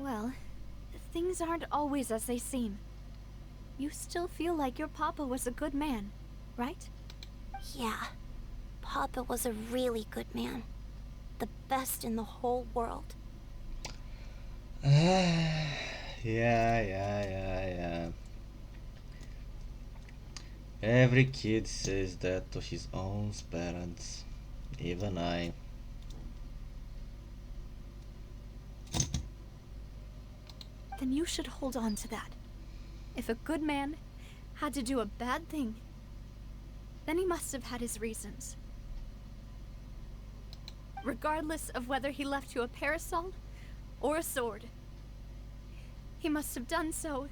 Well, things aren't always as they seem. You still feel like your papa was a good man, right? Yeah, Papa was a really good man. The best in the whole world. Yeah. Every kid says that to his own parents. Even I. Then you should hold on to that. If a good man had to do a bad thing, then he must have had his reasons. Regardless of whether he left you a parasol or a sword, he must have done so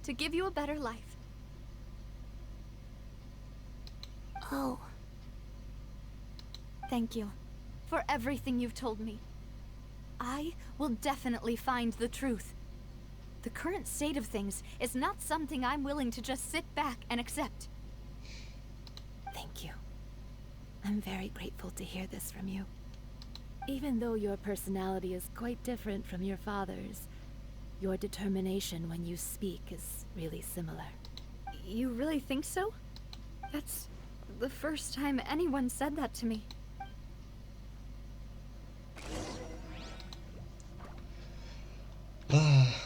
to give you a better life. Oh. Thank you for everything you've told me. I will definitely find the truth. The current state of things is not something I'm willing to just sit back and accept. Thank you. I'm very grateful to hear this from you. Even though your personality is quite different from your father's, your determination when you speak is really similar. You really think so? That's the first time anyone said that to me.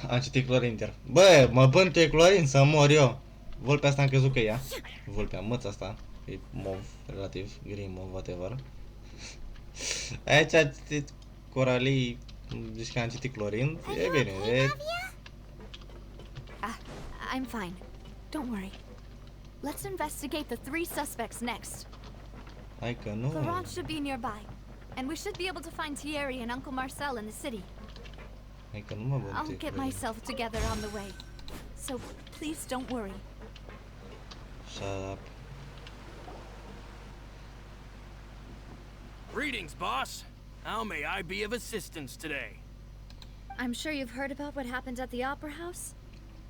Am citit Clorin chiar. Bă, mă bântuie Clorin să mor eu. Vulpea asta am crezut că e ea. Vulpea, măța asta. E mov, relativ, gri, mov, whatever. Aici am citit Coralii, zici că am citit Clorin. E bine, e... I'm fine. Don't worry. Let's investigate the 3 suspects next. Hai că nu. Laurent should be nearby, and we should be able to find Thierry and Uncle Marcel in the city. Hai că nu mă bântuie I'll get Clorin. myself together on the way. So please don't worry. Shut up. Greetings, boss. How may I be of assistance today? I'm sure you've heard about what happened at the Opera House.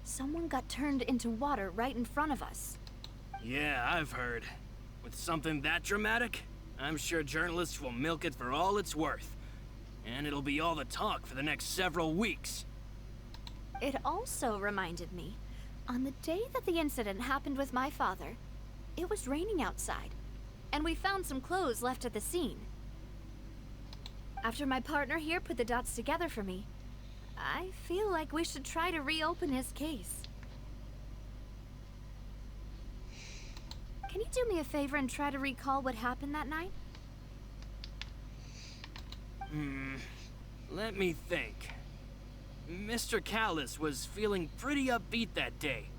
Someone got turned into water right in front of us. Yeah, I've heard. With something that dramatic, I'm sure journalists will milk it for all it's worth. And it'll be all the talk for the next several weeks. It also reminded me, on the day that the incident happened with my father, it was raining outside, and we found some clothes left at the scene. After my partner here put the dots together for me, I feel like we should try to reopen his case. Can you do me a favor and try to recall what happened that night? Let me think. Mr. Callis was feeling pretty upbeat that day.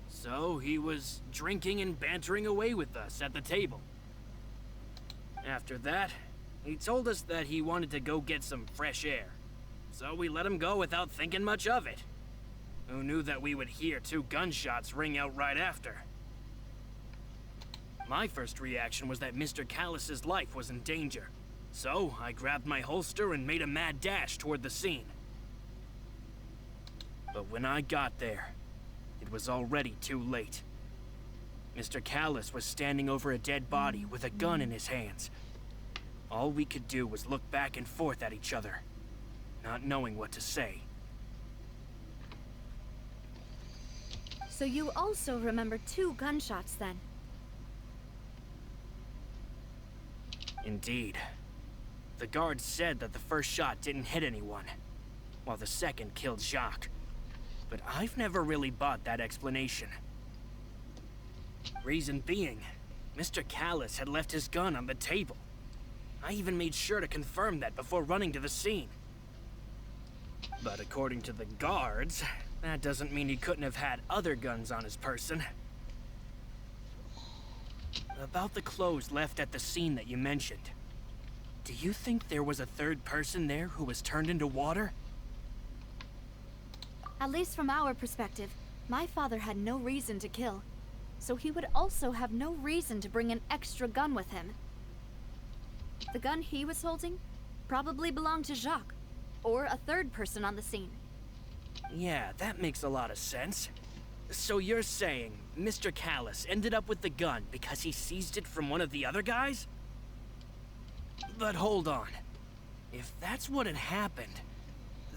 So he was drinking and bantering away with us at the table. After that, he told us that he wanted to go get some fresh air. So we let him go without thinking much of it. Who knew that we would hear 2 gunshots ring out right after? My first reaction was that Mr. Callis's life was in danger. So I grabbed my holster and made a mad dash toward the scene. But when I got there, it was already too late. Mr. Callis was standing over a dead body with a gun in his hands. All we could do was look back and forth at each other, not knowing what to say. So you also remember 2 gunshots then? Indeed. The guard said that the first shot didn't hit anyone, while the second killed Jacques. But I've never really bought that explanation. Reason being, Mr. Callis had left his gun on the table. I even made sure to confirm that before running to the scene. But according to the guards, that doesn't mean he couldn't have had other guns on his person. About the clothes left at the scene that you mentioned. Do you think there was a third person there who was turned into water? At least from our perspective, my father had no reason to kill. So he would also have no reason to bring an extra gun with him. The gun he was holding probably belonged to Jacques, or a third person on the scene. Yeah, that makes a lot of sense. So you're saying Mr. Callis ended up with the gun because he seized it from one of the other guys? But hold on. If that's what had happened,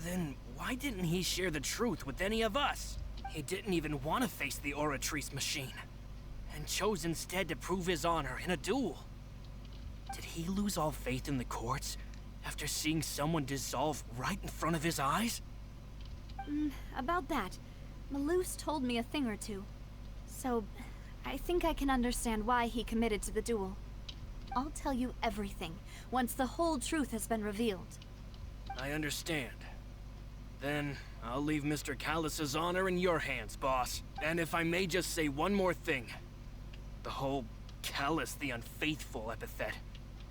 then why didn't he share the truth with any of us? He didn't even want to face the Oratrice machine, and chose instead to prove his honor in a duel. Did he lose all faith in the courts after seeing someone dissolve right in front of his eyes? About that, Malus told me a thing or two. So, I think I can understand why he committed to the duel. I'll tell you everything once the whole truth has been revealed. I understand. Then, I'll leave Mr. Callus's honor in your hands, boss. And if I may just say one more thing. The whole Callus the Unfaithful epithet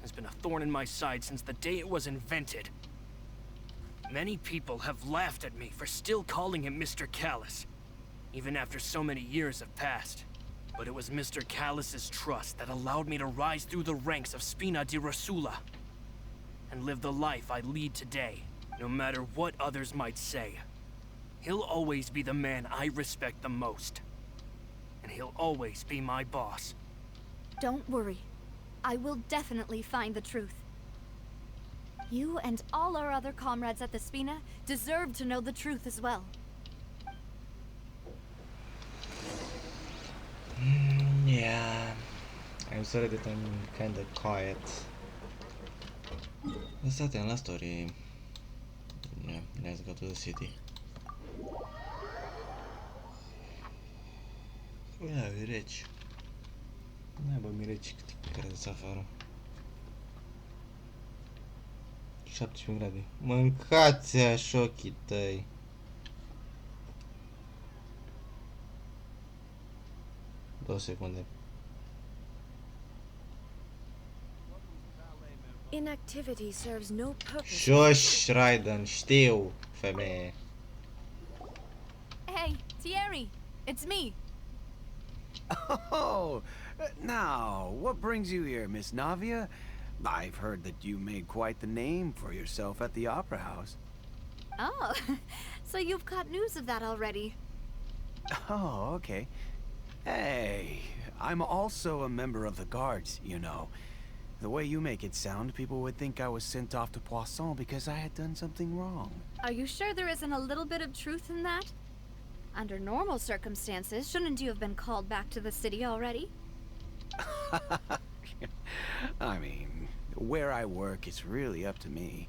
has been a thorn in my side since the day it was invented. Many people have laughed at me for still calling him Mr. Callus, even after so many years have passed. But it was Mr. Callus's trust that allowed me to rise through the ranks of Spina di Rosula and live the life I lead today, no matter what others might say. He'll always be the man I respect the most. And he'll always be my boss. Don't worry. I will definitely find the truth. You and all our other comrades at the Spina deserve to know the truth as well. Yeah, I'm sorry that I'm kinda quiet. Lăsați-mi la story. Yeah, let's go to the city. Ia, e reci. N-ai bă, mi reci cât credeți afară. 17 grade. Mâncați așa ochii tăi. Două secunde. Inactivity serves no purpose. Shush, Raiden, știu, femeie. Hey, Thierry! It's me! Oh, now, what brings you here, Miss Navia? I've heard that you made quite the name for yourself at the Opera House. Oh, so you've got news of that already. Oh, okay. Hey, I'm also a member of the Guards, you know. The way you make it sound, people would think I was sent off to Poisson because I had done something wrong. Are you sure there isn't a little bit of truth in that? Under normal circumstances, shouldn't you have been called back to the city already? I mean, where I work is really up to me.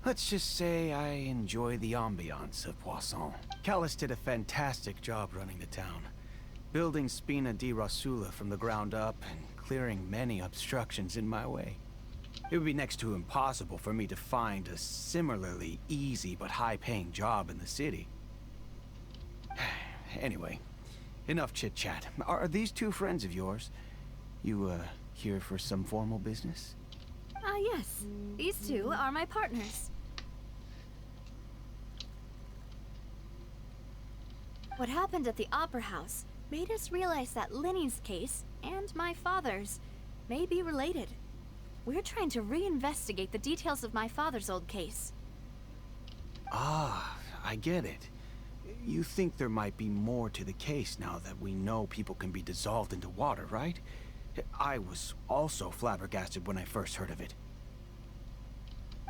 Let's just say I enjoy the ambiance of Poisson. Callus did a fantastic job running the town, building Spina di Rosula from the ground up and clearing many obstructions in my way. It would be next to impossible for me to find a similarly easy but high-paying job in the city. Anyway, enough chit-chat. Are these two friends of yours? You, here for some formal business? Yes. These two are my partners. What happened at the Opera House made us realize that Linny's case and my father's may be related. We're trying to reinvestigate the details of my father's old case. Ah, I get it. You think there might be more to the case now that we know people can be dissolved into water, right? I was also flabbergasted when I first heard of it.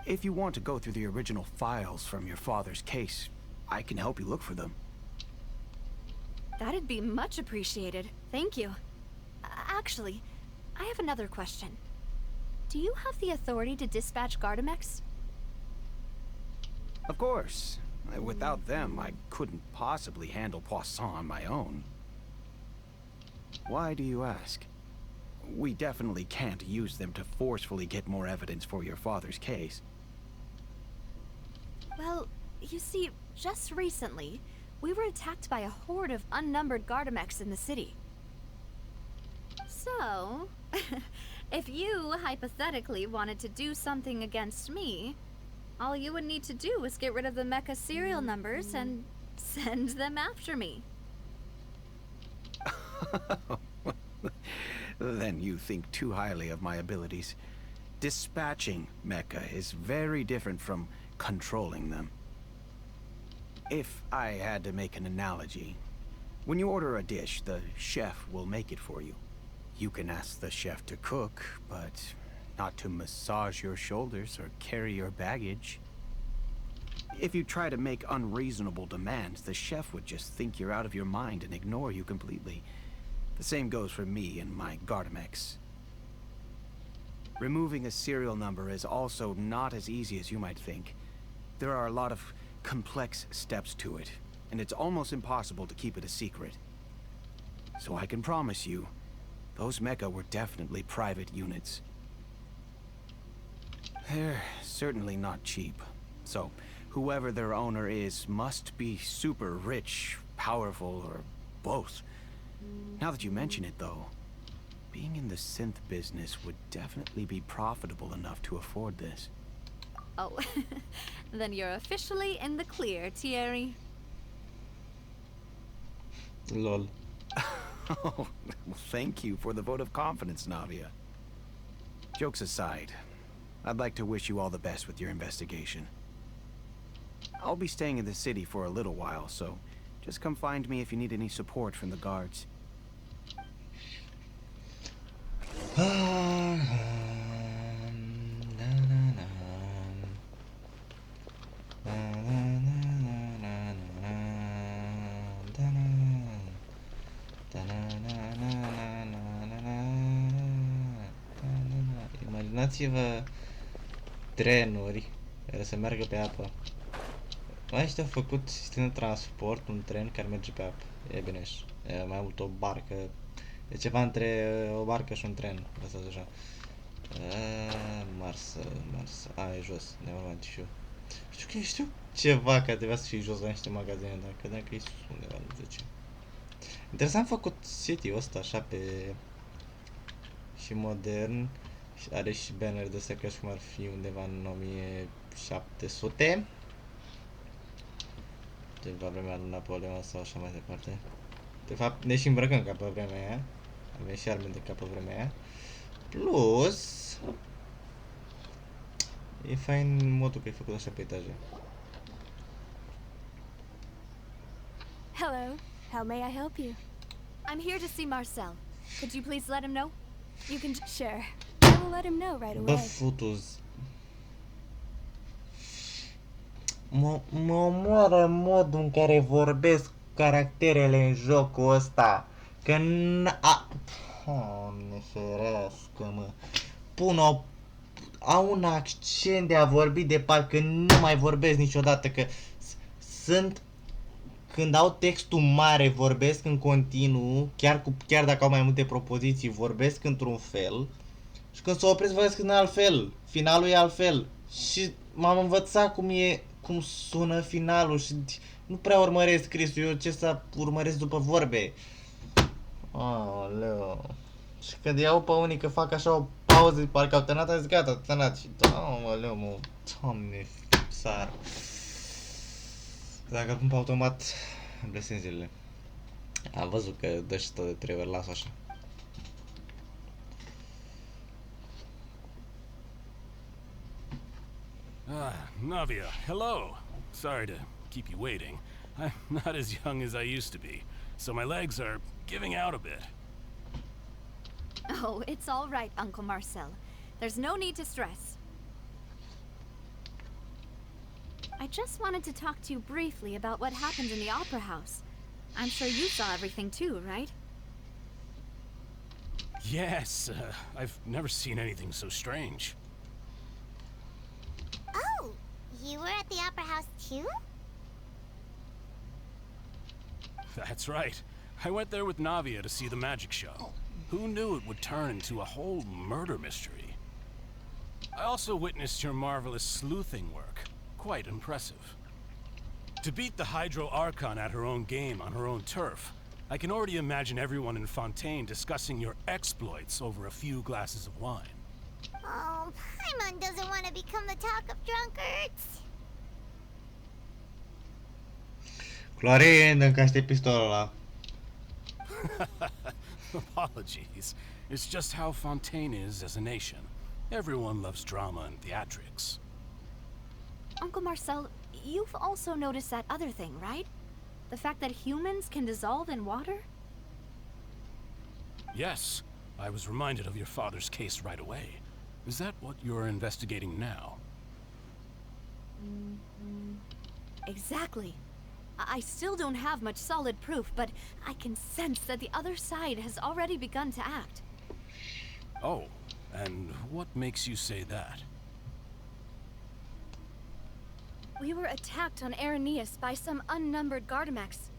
If you want to go through the original files from your father's case, I can help you look for them. That'd be much appreciated. Thank you. Actually, I have another question. Do you have the authority to dispatch Gardamex? Of course. Without them, I couldn't possibly handle Poisson on my own. Why do you ask? We definitely can't use them to forcefully get more evidence for your father's case. Well, you see, just recently, we were attacked by a horde of unnumbered Gardamex in the city. So, if you hypothetically wanted to do something against me, all you would need to do is get rid of the mecha serial numbers and send them after me. Then you think too highly of my abilities. Dispatching mecha is very different from controlling them. If I had to make an analogy, when you order a dish, the chef will make it for you. You can ask the chef to cook, but not to massage your shoulders or carry your baggage. If you try to make unreasonable demands, the chef would just think you're out of your mind and ignore you completely. The same goes for me and my Gardamex. Removing a serial number is also not as easy as you might think. There are a lot of complex steps to it, and it's almost impossible to keep it a secret. So I can promise you, those mecha were definitely private units. They're certainly not cheap. So, whoever their owner is must be super rich, powerful, or both. Now that you mention it, though, being in the synth business would definitely be profitable enough to afford this. Oh, then you're officially in the clear, Thierry. Lol. Oh, well, thank you for the vote of confidence, Navia. Jokes aside, I'd like to wish you all the best with your investigation. I'll be staying in the city for a little while, so just come find me if you need any support from the guards. Imaginați-vă trenuri care să meargă pe apă. Mai ăștia au făcut sistem de transport, un tren care merge pe apă. E bine, e mai mult o barcă. E ceva între o barcă și un tren. Asta așa. Mars. E jos. Nevermind, știu ceva care trebuia să fie jos la niște magazine, dar credeam că e sus undeva, nu știu ce. Interesant făcut city-ul ăsta așa pe... și modern. Și are și banner de astea ca și cum ar fi undeva în 1700. Ceva vremea lui Napoleon sau așa mai departe. De fapt, ne și îmbrăcăm ca pe vremea aia. Avem și arme de ca pe vremea aia. Plus... e fain modul că e făcut așa pe etaje. Hello. How may I help you? I'm here to see Marcel. Could you please let him know? You can sure. I will let him know right Bă, away. futuz. Mă omoară modul în care vorbesc caracterele în jocul ăsta. Că Doamne ferească, mă. Au un accent de a vorbi de parcă nu mai vorbesc niciodată, că sunt... Când au textul mare vorbesc în continuu, chiar dacă au mai multe propoziții, vorbesc într-un fel. Și când se opresc vorbesc în alt fel. Finalul e altfel. Și m-am învățat cum sună finalul și nu prea urmăresc scrisul, eu ce să urmăresc după vorbe. Aoleu. Și când iau pe unii că fac așa o pauză, parcă au tănat, am zis gata, tănat. Și aoleu, mă, Doamne, sar. Dacă îl pun pe automat, îmi blestem zilele. Am văzut că dă și tot de 3 ori, las așa. Navia, hello. Sorry to keep you waiting. I'm not as young as I used to be, so my legs are giving out a bit. Oh, it's all right, Uncle Marcel. There's no need to stress. I just wanted to talk to you briefly about what happened in the Opera House. I'm sure you saw everything too, right? Yes, I've never seen anything so strange. Oh, you were at the Opera House too? That's right. I went there with Navia to see the magic show. Who knew it would turn into a whole murder mystery? I also witnessed your marvelous sleuthing work. Quite impressive. To beat the Hydro Archon at her own game on her own turf, I can already imagine everyone in Fontain discussing your exploits over a few glasses of wine. Oh, Paimon doesn't want to become the talk of drunkards. Clorin, încă aștept pistolul ăla. Apologies. It's just how Fontaine is as a nation. Everyone loves drama and theatrics. Uncle Marcel, you've also noticed that other thing, right? The fact that humans can dissolve in water? Yes, I was reminded of your father's case right away. Is that what you're investigating now? Exactly. I still don't have much solid proof, but I can sense that the other side has already begun to act. Oh, and what makes you say that? We were attacked on Araneus by some unnumbered Gardamex.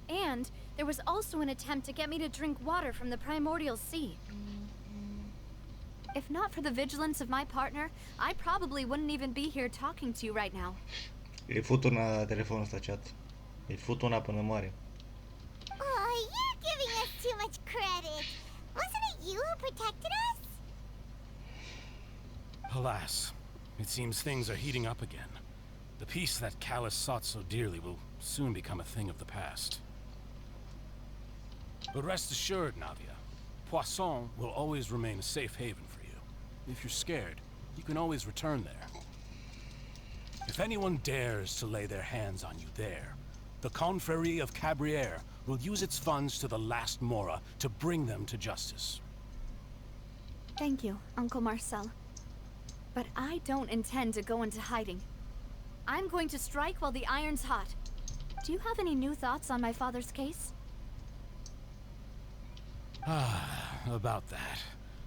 And there was also an attempt to get me to drink water from the primordial sea. If not for the vigilance of my partner, I probably wouldn't even be here talking to you right now. Îi fut una la telefonul ăsta, chat. Îi fut una până mare. Oh, you're giving us too much credit. Wasn't it you who protected us? Alas, it seems things are heating up again. The peace that Callus sought so dearly will soon become a thing of the past. But rest assured, Navia, Poisson will always remain a safe haven for you. If you're scared, you can always return there. If anyone dares to lay their hands on you there, the Confrérie of Cabrières will use its funds to the last Mora to bring them to justice. Thank you, Uncle Marcel. But I don't intend to go into hiding. I'm going to strike while the iron's hot. Do you have any new thoughts on my father's case? About that.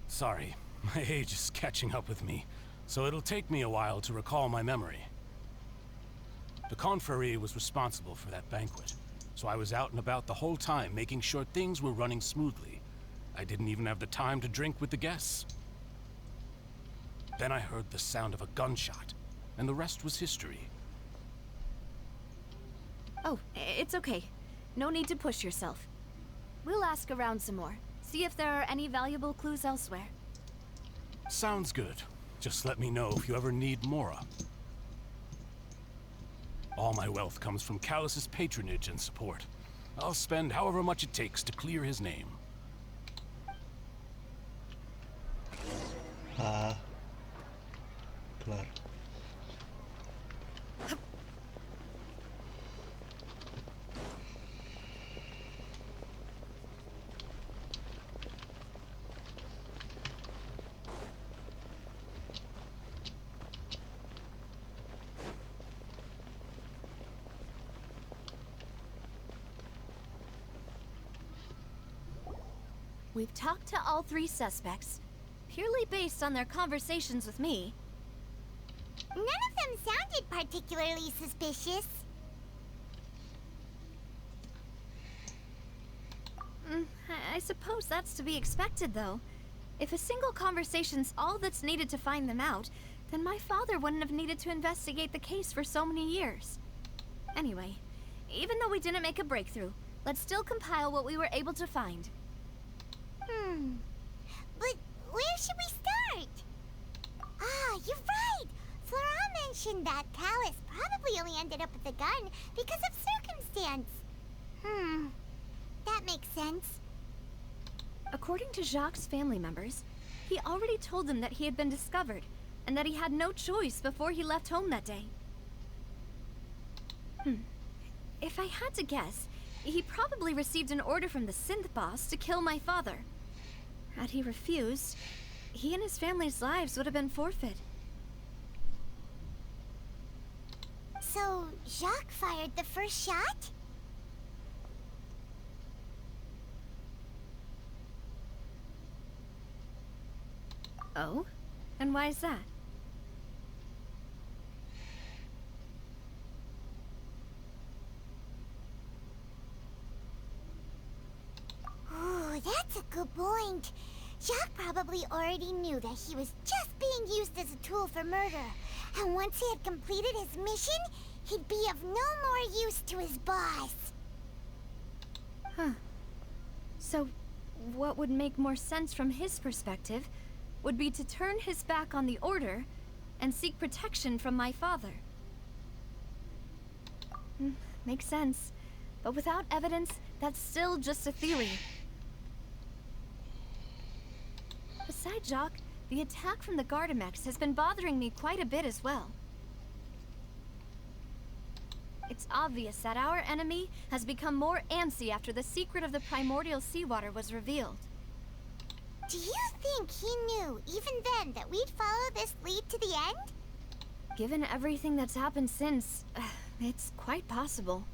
Sorry, my age is catching up with me, so it'll take me a while to recall my memory. The Confrérie was responsible for that banquet, so I was out and about the whole time making sure things were running smoothly. I didn't even have the time to drink with the guests. Then I heard the sound of a gunshot, and the rest was history. Oh, it's okay. No need to push yourself. We'll ask around some more. See if there are any valuable clues elsewhere. Sounds good. Just let me know if you ever need Mora. All my wealth comes from Callus's patronage and support. I'll spend however much it takes to clear his name. Clar. We've talked to all three suspects, purely based on their conversations with me. None of them sounded particularly suspicious. I suppose that's to be expected, though. If a single conversation's all that's needed to find them out, then my father wouldn't have needed to investigate the case for so many years. Anyway, even though we didn't make a breakthrough, let's still compile what we were able to find. But where should we start? Ah, you're right! Flora mentioned that Callus probably only ended up with the gun because of circumstance. That makes sense. According to Jacques' family members, he already told them that he had been discovered, and that he had no choice before he left home that day. If I had to guess, he probably received an order from the synth boss to kill my father. Had he refused, he and his family's lives would have been forfeit. So, Jacques fired the first shot? Oh? And why is that? Ooh, that's a good point. Jacques probably already knew that he was just being used as a tool for murder. And once he had completed his mission, he'd be of no more use to his boss. Huh. So, what would make more sense from his perspective would be to turn his back on the Order and seek protection from my father. Makes sense. But without evidence, that's still just a theory. Besides Jacques, the attack from the Gardamex has been bothering me quite a bit as well. It's obvious that our enemy has become more antsy after the secret of the primordial seawater was revealed. Do you think he knew, even then, that we'd follow this lead to the end? Given everything that's happened since, It's quite possible.